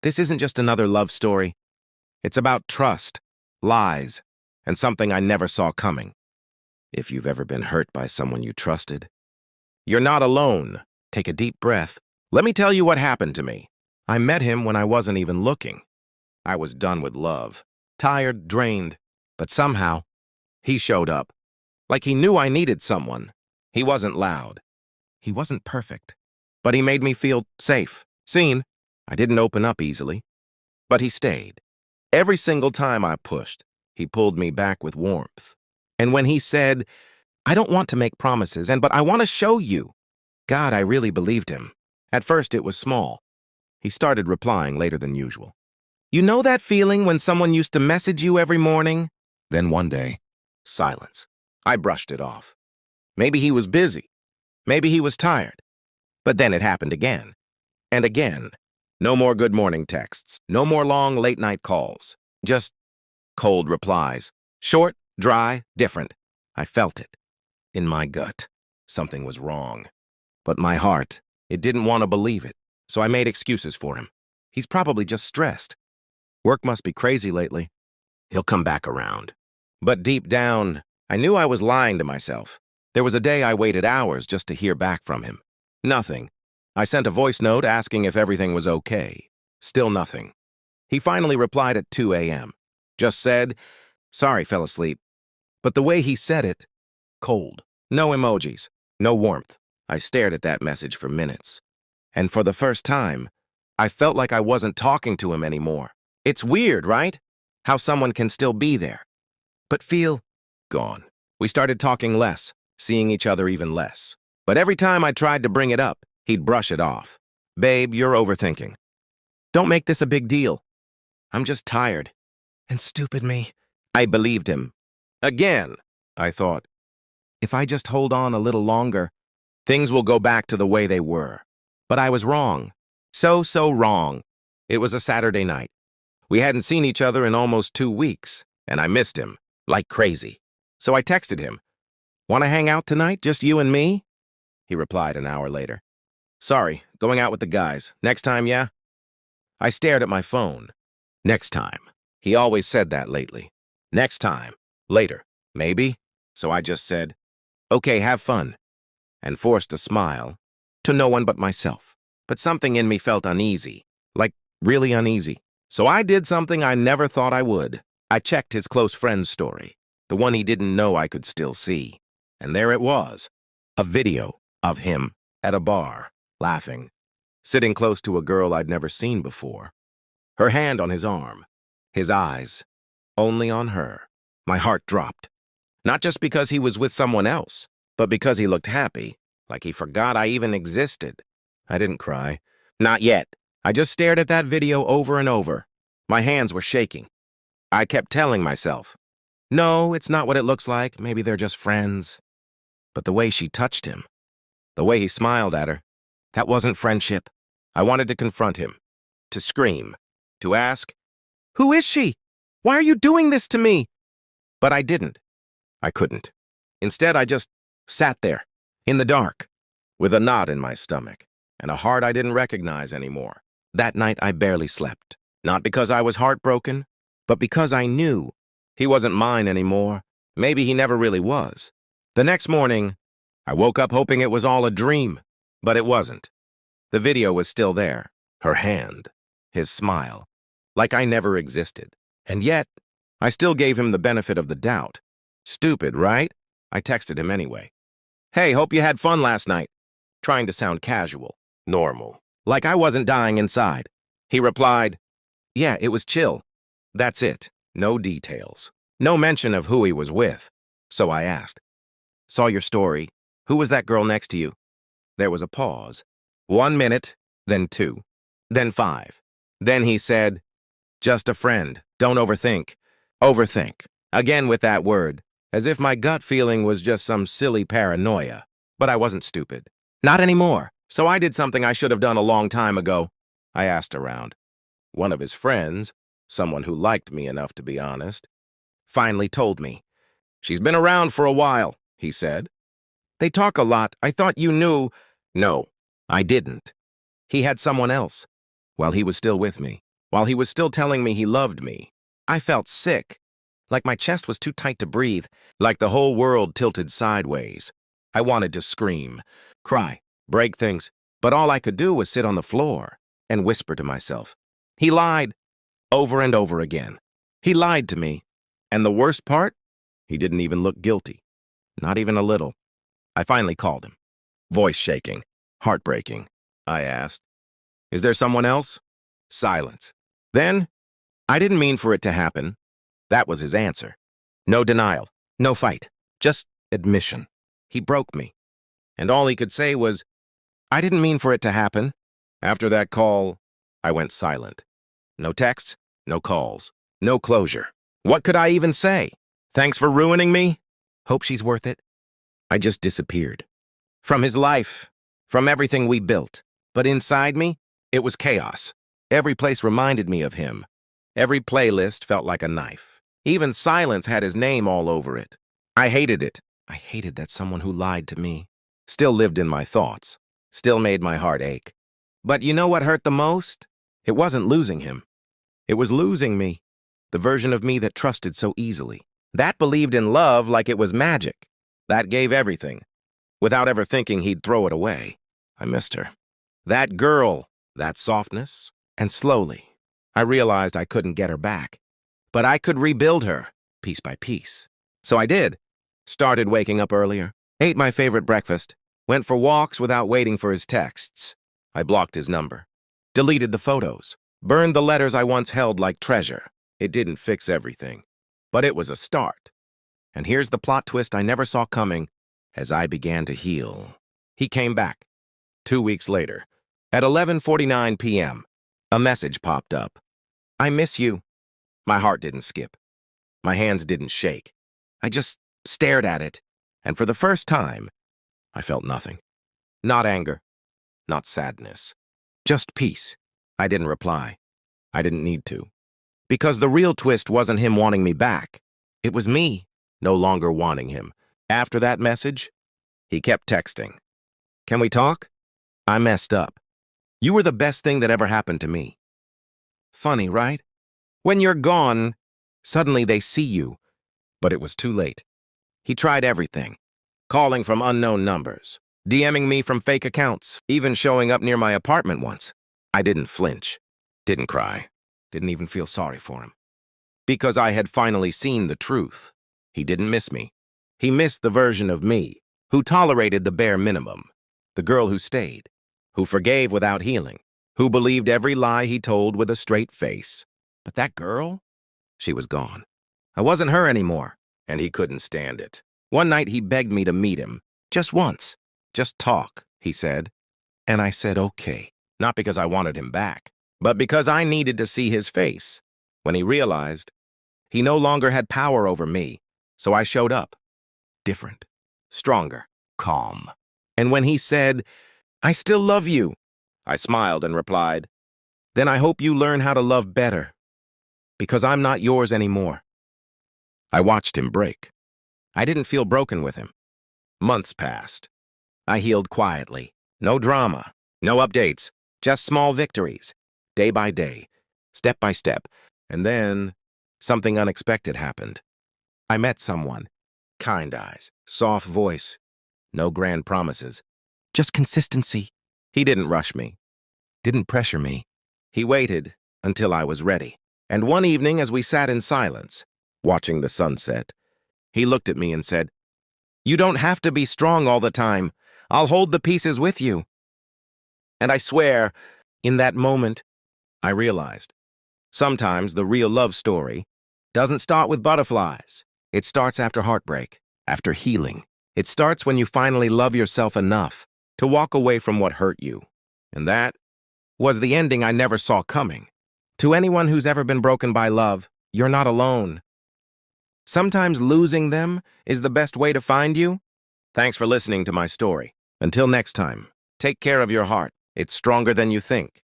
This isn't just another love story. It's about trust, lies, and something I never saw coming. If you've ever been hurt by someone you trusted, you're not alone. Take a deep breath. Let me tell you what happened to me. I met him when I wasn't even looking. I was done with love, tired, drained, but somehow he showed up. Like he knew I needed someone. He wasn't loud. He wasn't perfect. But he made me feel safe, seen. I didn't open up easily. But he stayed. Every single time I pushed, he pulled me back with warmth. And when he said, I don't want to make promises, but I want to show you. God, I really believed him. At first it was small. He started replying later than usual. You know that feeling when someone used to message you every morning? Then one day, silence. I brushed it off. Maybe he was busy. Maybe he was tired. But then it happened again. And again. No more good morning texts. No more long late-night calls. Just cold replies. Short, dry, different. I felt it. In my gut. Something was wrong. But my heart, it didn't want to believe it. So I made excuses for him. He's probably just stressed. Work must be crazy lately. He'll come back around. But deep down, I knew I was lying to myself. There was a day I waited hours just to hear back from him. Nothing. I sent a voice note asking if everything was okay. Still nothing. He finally replied at 2 a.m. Just said, sorry, fell asleep. But the way he said it, cold. No emojis. No warmth. I stared at that message for minutes. And for the first time, I felt like I wasn't talking to him anymore. It's weird, right? How someone can still be there, but feel gone. We started talking less, seeing each other even less. But every time I tried to bring it up, he'd brush it off. Babe, you're overthinking. Don't make this a big deal. I'm just tired. And stupid me. I believed him. Again, I thought. If I just hold on a little longer, things will go back to the way they were. But I was wrong. So wrong. It was a Saturday night. We hadn't seen each other in almost 2 weeks, and I missed him, like crazy. So I texted him, want to hang out tonight, just you and me? He replied an hour later. Sorry, going out with the guys. Next time, yeah? I stared at my phone. Next time. He always said that lately. Next time. Later. Maybe? So I just said, okay, have fun. And forced a smile to no one but myself. But something in me felt uneasy, like really uneasy. So I did something I never thought I would. I checked his close friend's story, the one he didn't know I could still see. And there it was, a video of him at a bar, laughing, sitting close to a girl I'd never seen before. Her hand on his arm, his eyes only on her. My heart dropped. Not just because he was with someone else, but because he looked happy, like he forgot I even existed. I didn't cry. Not yet. I just stared at that video over and over. My hands were shaking. I kept telling myself, no, it's not what it looks like. Maybe they're just friends. But the way she touched him, the way he smiled at her, that wasn't friendship. I wanted to confront him, to scream, to ask, who is she? Why are you doing this to me? But I didn't. I couldn't. Instead, I just sat there, in the dark, with a knot in my stomach and a heart I didn't recognize anymore. That night, I barely slept. Not because I was heartbroken, but because I knew he wasn't mine anymore. Maybe he never really was. The next morning, I woke up hoping it was all a dream, but it wasn't. The video was still there, her hand, his smile, like I never existed. And yet, I still gave him the benefit of the doubt. Stupid, right? I texted him anyway. Hey, hope you had fun last night. Trying to sound casual, normal, like I wasn't dying inside. He replied, yeah, it was chill. That's it. No details. No mention of who he was with. So I asked, saw your story. Who was that girl next to you? There was a pause. 1 minute, then 2, then 5. Then he said, just a friend. Don't overthink. Overthink. Again with that word, as if my gut feeling was just some silly paranoia. But I wasn't stupid. Not anymore. So I did something I should have done a long time ago. I asked around. One of his friends, someone who liked me enough to be honest, finally told me. She's been around for a while, he said. They talk a lot. I thought you knew. No, I didn't. He had someone else, while he was still with me. While he was still telling me he loved me, I felt sick, like my chest was too tight to breathe, like the whole world tilted sideways. I wanted to scream, cry, break things, but all I could do was sit on the floor and whisper to myself. He lied, over and over again. He lied to me. And the worst part? He didn't even look guilty. Not even a little. I finally called him. Voice shaking, heartbreaking. I asked, "Is there someone else?" Silence. Then, "I didn't mean for it to happen." That was his answer. No denial, no fight, just admission. He broke me. And all he could say was, "I didn't mean for it to happen." After that call, I went silent. No texts, no calls, no closure. What could I even say? Thanks for ruining me? Hope she's worth it. I just disappeared. From his life, from everything we built. But inside me, it was chaos. Every place reminded me of him. Every playlist felt like a knife. Even silence had his name all over it. I hated it. I hated that someone who lied to me still lived in my thoughts, still made my heart ache. But you know what hurt the most? It wasn't losing him. It was losing me, the version of me that trusted so easily, that believed in love like it was magic, that gave everything, without ever thinking he'd throw it away. I missed her. That girl, that softness, and slowly, I realized I couldn't get her back, but I could rebuild her, piece by piece. So I did. Started waking up earlier, ate my favorite breakfast, went for walks without waiting for his texts. I blocked his number, deleted the photos, burned the letters I once held like treasure. It didn't fix everything, but it was a start. And here's the plot twist I never saw coming as I began to heal. He came back. 2 weeks later, at 11:49 p.m., a message popped up. "I miss you." My heart didn't skip. My hands didn't shake. I just stared at it, and for the first time, I felt nothing. Not anger, not sadness, just peace. I didn't reply. I didn't need to. Because the real twist wasn't him wanting me back. It was me no longer wanting him. After that message, he kept texting. "Can we talk? I messed up. You were the best thing that ever happened to me." Funny, right? When you're gone, suddenly they see you. But it was too late. He tried everything. Calling from unknown numbers, DMing me from fake accounts, even showing up near my apartment once. I didn't flinch, didn't cry, didn't even feel sorry for him. Because I had finally seen the truth. He didn't miss me. He missed the version of me who tolerated the bare minimum, the girl who stayed, who forgave without healing, who believed every lie he told with a straight face. But that girl? She was gone. I wasn't her anymore, and he couldn't stand it. One night he begged me to meet him, just once. "Just talk," he said. And I said okay, not because I wanted him back, but because I needed to see his face. When he realized he no longer had power over me, so I showed up. Different, stronger, calm. And when he said, "I still love you," I smiled and replied, "Then I hope you learn how to love better, because I'm not yours anymore." I watched him break. I didn't feel broken with him. Months passed. I healed quietly. No drama, no updates, just small victories, day by day, step by step. And then something unexpected happened. I met someone. Kind eyes, soft voice, no grand promises, just consistency. He didn't rush me, didn't pressure me. He waited until I was ready. And one evening, as we sat in silence, watching the sunset, he looked at me and said, "You don't have to be strong all the time. I'll hold the pieces with you." And I swear, in that moment, I realized, sometimes the real love story doesn't start with butterflies. It starts after heartbreak, after healing. It starts when you finally love yourself enough to walk away from what hurt you. And that was the ending I never saw coming. To anyone who's ever been broken by love, you're not alone. Sometimes losing them is the best way to find you. Thanks for listening to my story. Until next time, take care of your heart. It's stronger than you think.